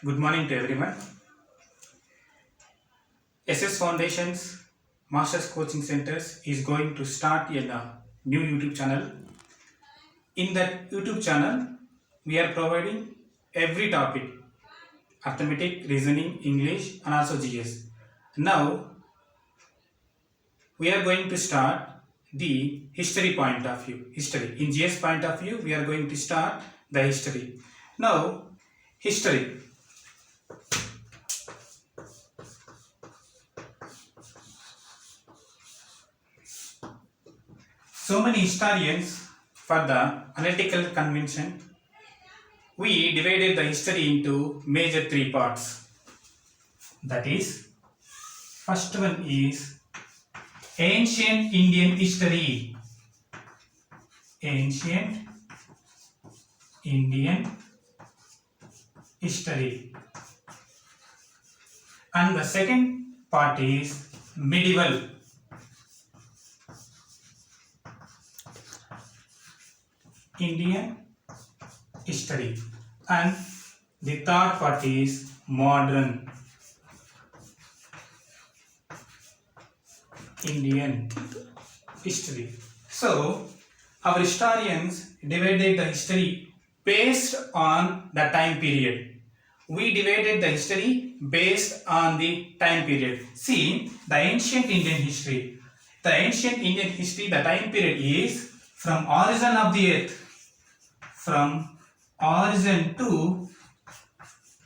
Good morning to everyone. SS Foundations Masters Coaching Centers is going to start a new YouTube channel. In that YouTube channel, we are providing every topic: arithmetic, reasoning, English, and also GS. Now, we are going to start the history point of view. History. In GS point of view, we are going to start the history. Now, history. So many historians, for the analytical convention, we divided the history into major three parts. That is, first one is ancient Indian history. Ancient Indian history. And the second part is medieval. Indian history, and the third part is modern Indian history. So our historians divided the history based on the time period. We divided the history based on the time period. See, the ancient Indian history. The ancient Indian history, the time period is from origin of the earth, from origin to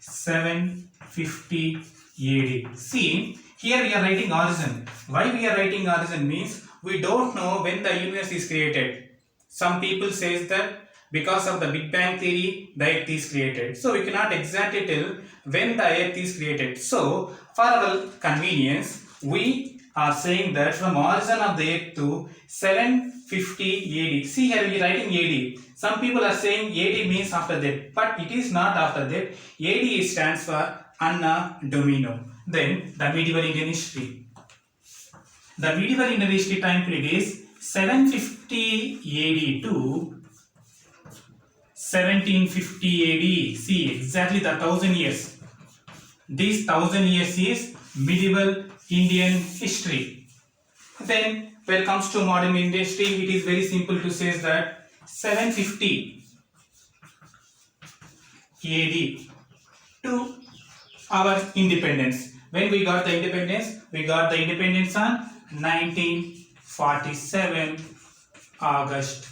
750 AD. See, here we are writing origin. Why we are writing origin means we don't know when the universe is created. Some people says that because of the Big Bang theory, the earth is created. So we cannot exactly tell when the earth is created. So for our convenience, we are saying that from origin of the earth to 750 AD. See, here we are writing AD. Some people are saying AD means after that, but it is not after that. AD stands for Anno Domini. Then the medieval Indian history. The medieval Indian history time period is 750 AD to 1750 AD. See, exactly the 1000 years. This 1000 years is medieval Indian history. Then, when it comes to modern Indian history, it is very simple to say that 750 AD to our independence. When we got the independence? We got the independence on 1947 August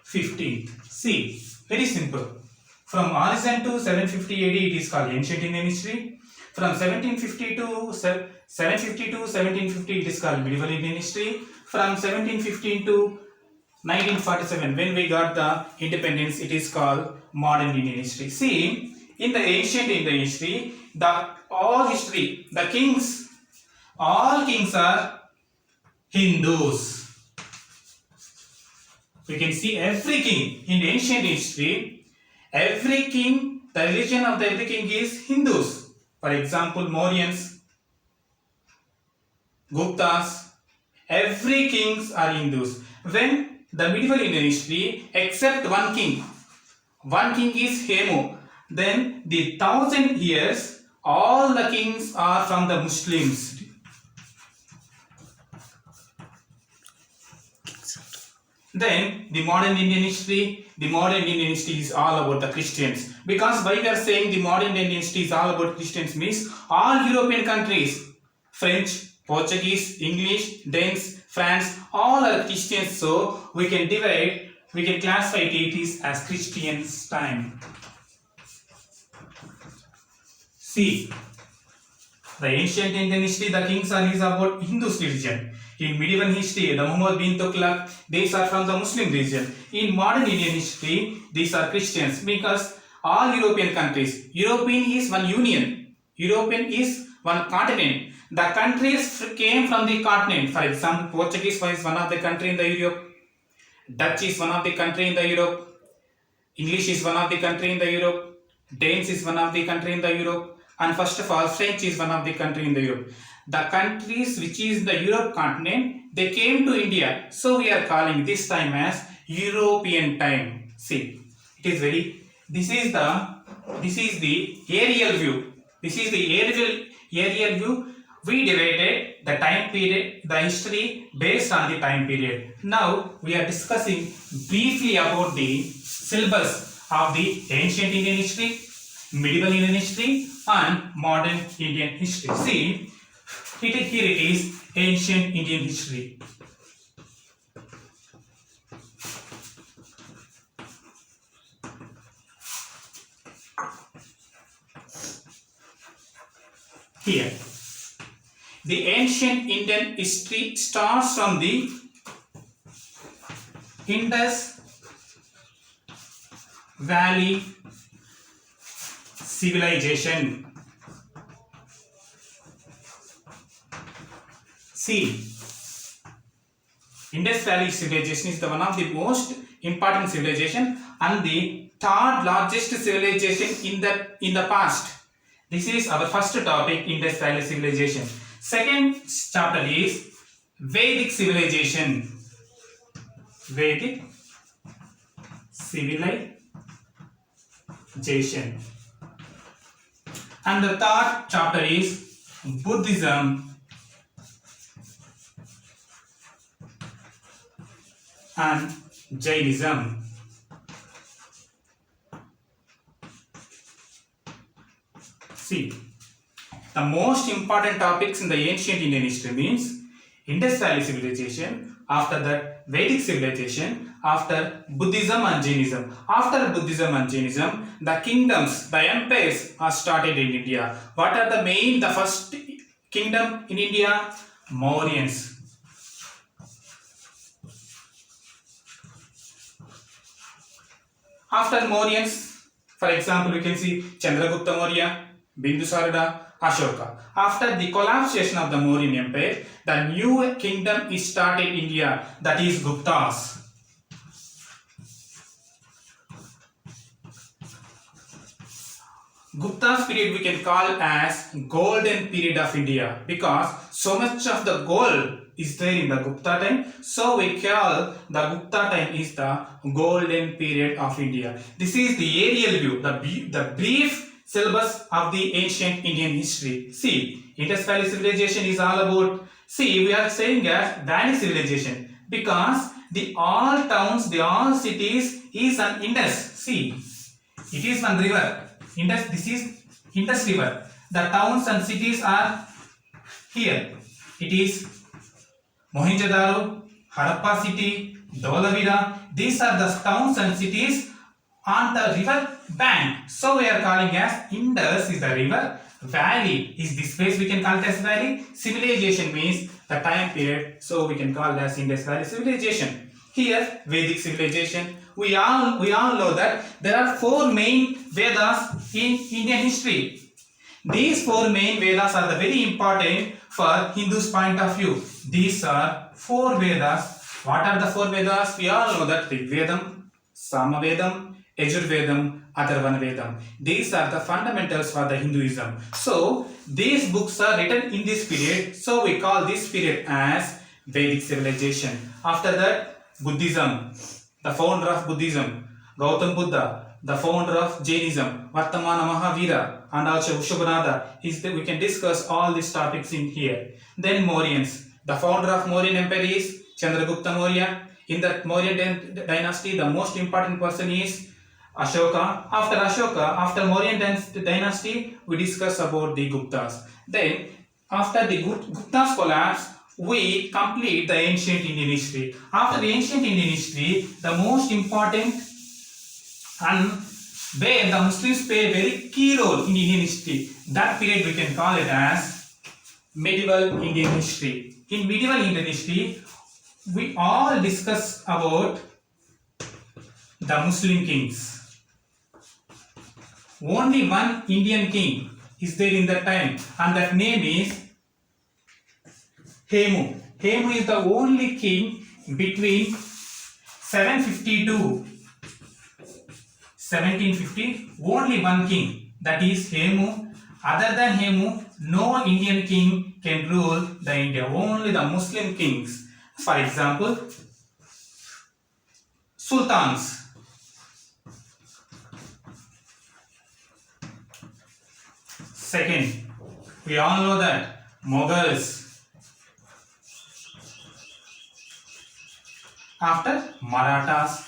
15th. See, very simple. From origin to 750 AD, it is called ancient Indian history. From 1750 to 1750, it is called medieval Indian history. From 1715 to 1947, when we got the independence, it is called modern Indian history. See, in the ancient Indian history, all kings are Hindus. We can see every king in ancient history, every king, the religion of every king is Hindus. For example, Mauryans, Guptas, every kings are Hindus. When the medieval Indian history, except one king is Hemu. Then the 1000 years, all the kings are from the Muslims. Then the modern Indian history is all about the Christians. Because why we are saying the modern Indian history is all about Christians means all European countries, French, Portuguese, English, Danes, France, all are Christians. So we can classify it as Christians' time. See, the ancient Indian history, the kings is about Hindu religion. In medieval history, the Muhammad bin Tughlaq, these are from the Muslim religion. In modern Indian history, these are Christians because all European countries, European is one union, European is one continent. The countries came from the continent. For example, Portuguese is one of the country in the Europe, Dutch is one of the country in the Europe, English is one of the country in the Europe, Danes is one of the country in the Europe, and first of all, French is one of the country in the Europe. The countries which is the Europe continent, they came to India. So we are calling this time as European time. See, this is the This is the aerial view. This is the aerial view. We divided the time period, the history based on the time period. Now we are discussing briefly about the syllabus of the ancient Indian history, medieval Indian history, and modern Indian history. See, here it is, ancient Indian history. Here, the ancient Indian history starts from the Indus Valley civilization. See, Indus Valley civilization is the one of the most important civilization and the third largest civilization in the past. This is our first topic, Indus Valley civilization. Second chapter is Vedic civilization. Vedic civilization. And the third chapter is Buddhism and Jainism. See, the most important topics in the ancient Indian history means Indus Valley civilization, after that Vedic civilization, after Buddhism and Jainism. After Buddhism and Jainism, the kingdoms, the empires are started in India. What are the first kingdom in India? Mauryans. After Mauryans, for example, we can see Chandragupta Maurya, Bindusarada, Ashoka. After the collapsation of the Mauryan Empire, the new kingdom is started in India, that is Guptas. Gupta's period we can call as golden period of India because so much of the gold is there in the Gupta time. So we call the Gupta time is the golden period of India. This is the aerial view, the brief syllabus of the ancient Indian history. See, Indus Valley civilization is all about, see, we are saying as valley civilization because all towns, all cities is an Indus. See, it is one river. Indus, this is Indus river. The towns and cities are here. It is Mohenjo-daro, Harappa city, Dholavira. These are the towns and cities on the river bank. So we are calling as Indus is the river. Valley is this place, we can call it as valley. Civilization means the time period. So we can call it as Indus Valley civilization. Here, Vedic civilization. We all know that there are 4 main Vedas in Indian history. These 4 main Vedas are very important for Hindus' point of view. These are 4 Vedas. What are the 4 Vedas? We all know that Rig Vedam, Samavedam, Yajurvedam, Atharvana Vedam. These are the fundamentals for the Hinduism. So, these books are written in this period. So, we call this period as Vedic civilization. After that, Buddhism, the founder of Buddhism, Gautam Buddha, the founder of Jainism, Vartamana Mahavira, and also Shubhanada. We can discuss all these topics in here. Then Mauryans, the founder of Mauryan Empire is Chandragupta Maurya. In that Mauryan dynasty, the most important person is Ashoka. After Mauryan dynasty, we discuss about the Guptas. Then, after the Guptas collapse, we complete the ancient Indian history. After the ancient Indian history, the most important and where the Muslims play a very key role in Indian history, that period we can call it as medieval Indian history. In medieval Indian history, we all discuss about the Muslim kings. Only one Indian king is there in that time, and that name is Hemu. Hemu is the only king between 750 to 1750. Only one king, that is Hemu. Other than Hemu, no Indian king can rule the India. Only the Muslim kings. For example, sultans. Second, we all know that Mughals. After Marathas.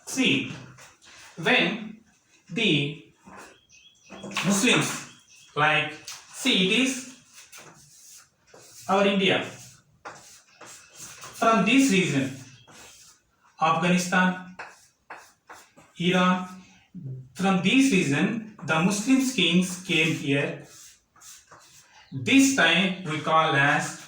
See, when the Muslims, like, see, it is our India. From this region, Afghanistan, Iran, from this region, the Muslim kings came here. This time we call as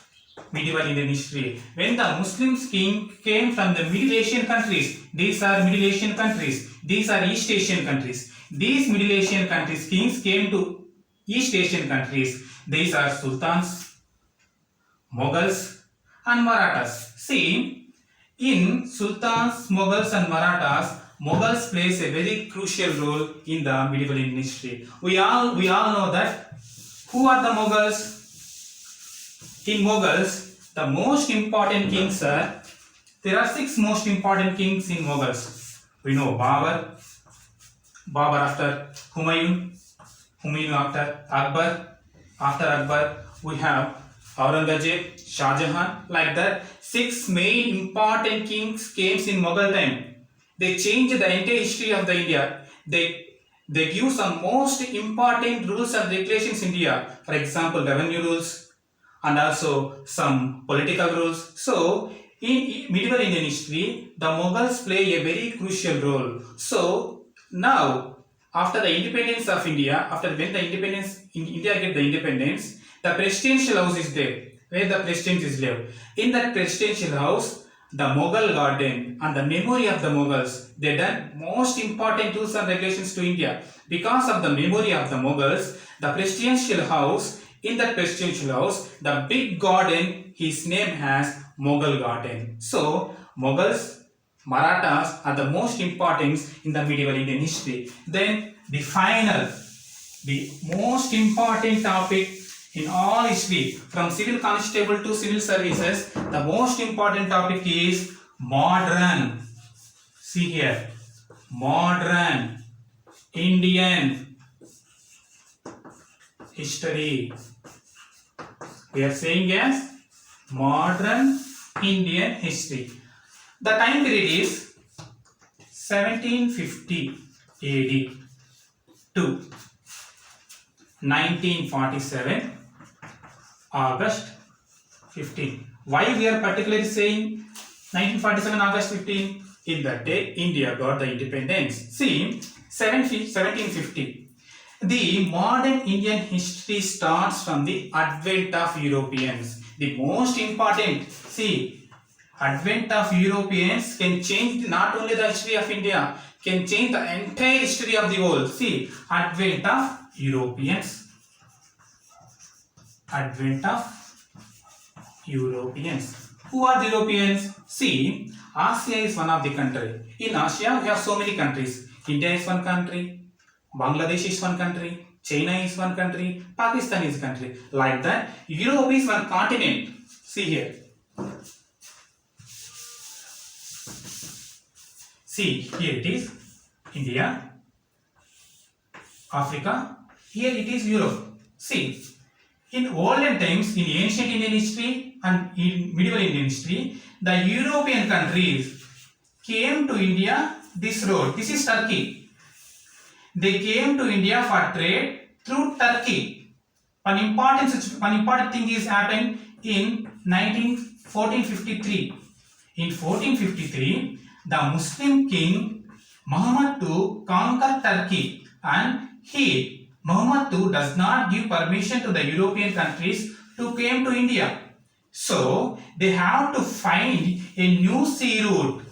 medieval Indian history. When the Muslim king came from the Middle Asian countries, these are Middle Asian countries, these are East Asian countries. These Middle Asian countries, kings came to East Asian countries. These are sultans, Mughals and Marathas. See, in sultans, Mughals and Marathas, Mughals plays a very crucial role in the medieval Indian history. We all know that. Who are the Mughals? In Mughals, the most important kings are, there are 6 most important kings in Mughals. We know Babur after Humayun after Akbar. After Akbar, we have Aurangzeb, Shah Jahan. Like that, 6 main important kings came in Mughal time. They changed the entire history of the India. They give some most important rules and regulations in India. For example, revenue rules and also some political rules. So, in medieval Indian history, the Mughals play a very crucial role. So, now, after the independence of India, after when the independence, India get the independence, the presidential house is there, where the president is live. In that presidential house, the Mughal garden and the memory of the Mughals, they done most important rules and regulations to India. Because of the memory of the Mughals, the presidential house, in that presidential house, the big garden, his name has Mughal garden. So, Mughals, Marathas are the most important in the medieval Indian history. Then, the most important topic in all history, from civil constable to civil services, the most important topic is modern. See here, modern Indian history. We are saying as modern Indian history. The time period is 1750 AD to 1947 August 15. Why we are particularly saying 1947 August 15? In that day, India got the independence. See, 1750. The modern Indian history starts from the advent of Europeans. The most important, see, advent of Europeans can change not only the history of India, can change the entire history of the world. See, advent of Europeans. Advent of Europeans. Who are the Europeans? See, Asia is one of the country. In Asia, we have so many countries. India is one country. Bangladesh is one country. China is one country. Pakistan is a country. Like that, Europe is one continent. See here. See, here it is India, Africa. Here it is Europe. See, in olden times, in ancient Indian history and in medieval Indian history, the European countries came to India this road. This is Turkey. They came to India for trade through Turkey. One important thing is happened in 1453. In 1453, the Muslim king Muhammad II conquered Turkey, and Muhammad II does not give permission to the European countries to come to India. So, they have to find a new sea route.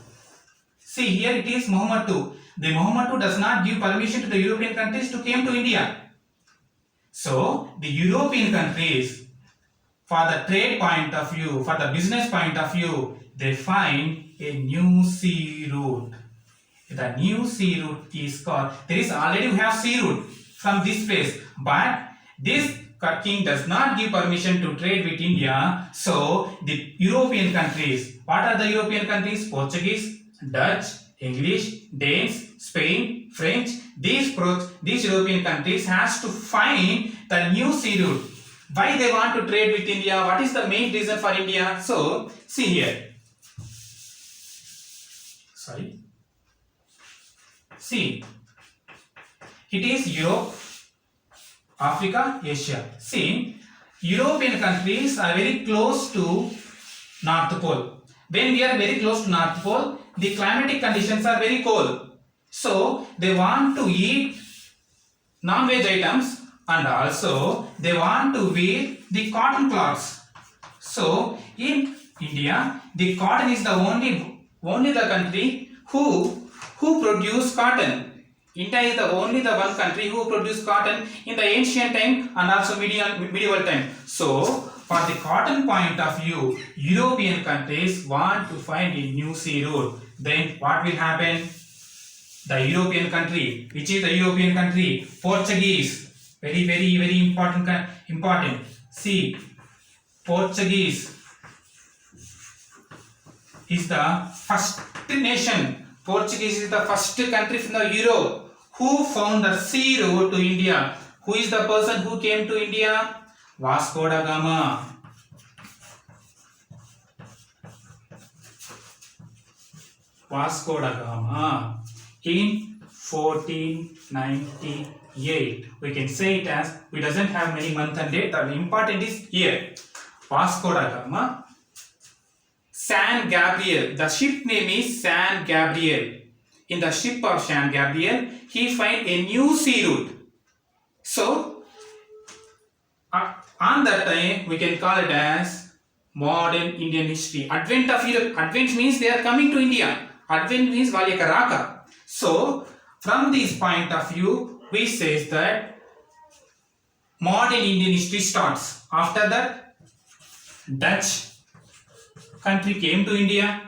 See, here it is Muhammad II. The Muhammad II does not give permission to the European countries to come to India. So, the European countries, for the trade point of view, for the business point of view, they find a new sea route. The new sea route is called, we have sea route from this place, but this king does not give permission to trade with India. So the European countries, what are the European countries? Portuguese, Dutch, English, Danes, Spain, French. These these European countries has to find the new sea route. Why they want to trade with India? What is the main reason for India? So see here. Sorry. See. It is Europe, Africa, Asia. See, European countries are very close to North Pole. When we are very close to North Pole, the climatic conditions are very cold. So, they want to eat non-veg items and also they want to wear the cotton cloths. So, in India, the cotton is the only the country who produce cotton. India is the one country who produced cotton in the ancient time and also medieval time. So, for the cotton point of view, European countries want to find a new sea route. Then what will happen? The European country, which is the European country? Portuguese. Very important. See, Portuguese is the first nation. Portuguese is the first country from the Europe who found the sea route to India. Who is the person who came to India? Vasco da Gama. Vasco da Gama in 1498. We can say it as, we doesn't have many month and date. The important is here. Vasco da Gama. San Gabriel. The ship name is San Gabriel. In the ship of San Gabriel, he find a new sea route. So, on that time, we can call it as modern Indian history. Advent of Europe. Advent means they are coming to India. Advent means Valyaka Raka. So, from this point of view, we say that modern Indian history starts. After that, Dutch country came to India.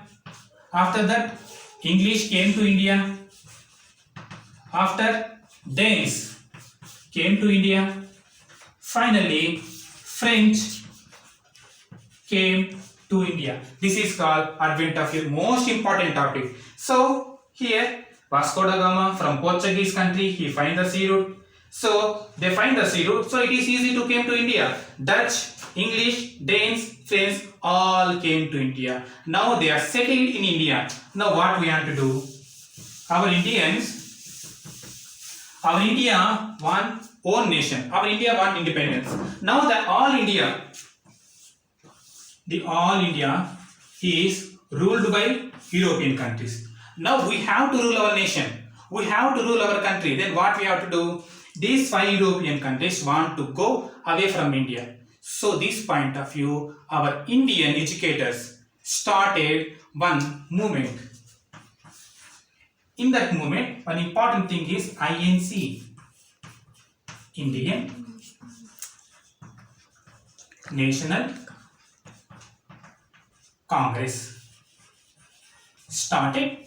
After that, English came to India. After, Danes came to India. Finally, French came to India. This is called Advent of Europe, most important topic. So, here, Vasco da Gama from Portuguese country, he find the sea route. So, they find the sea route, so it is easy to came to India. Dutch, English, Danes, French, all came to India. Now they are settled in India. Now what we have to do? Our India want own nation. Our India want independence. Now the all India is ruled by European countries. Now we have to rule our nation. We have to rule our country. Then what we have to do? These 5 European countries want to go away from India. So this point of view, our Indian educators started one movement. In that movement, one important thing is INC, Indian National Congress, started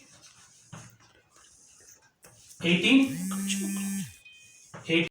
18